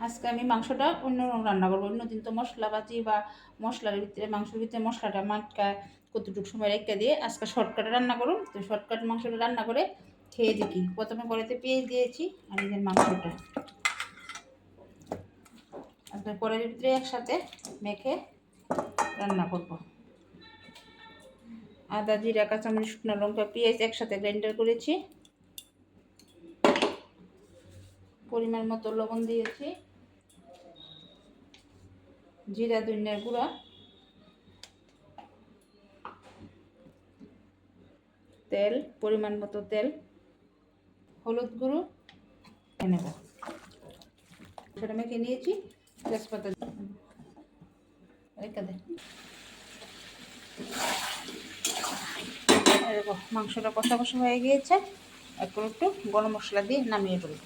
আজকে আমি মাংসটা অন্যরকম রান্না করবো। অন্যদিন তো মশলাপাতি বা মশলার ভিতরে মাংসের ভিতরে মশলাটা মাটকা কতটুকু সময় রেখে দিয়ে আজকে শর্টকাটে রান্না করুন। তো শর্টকাট মাংসটা রান্না করে খেয়ে দেখি। প্রথমে কড়াইতে পেঁয়াজ দিয়েছি আর নিজের মাংসটা আপনার কড়াইয়ের ভিতরে একসাথে মেখে রান্না করব। আদা, জিরা, কাঁচামরিচ, শুকনো লঙ্কা, পেঁয়াজ একসাথে গ্রাইন্ডার করেছি। পরিমাণ মতো লবণ দিয়েছি, জিরা ধনিয়ার গুঁড়া, তেল, পরিমাণ মতো তেল, হলুদ গুঁড়ো নেব। সেটা মেখে নিয়েছি। তেজপাতা রেখে দে। মাংসটা কষা কষা হয়ে গিয়েছে। একটু গরম মশলা দিয়ে নামিয়ে ফেলবো।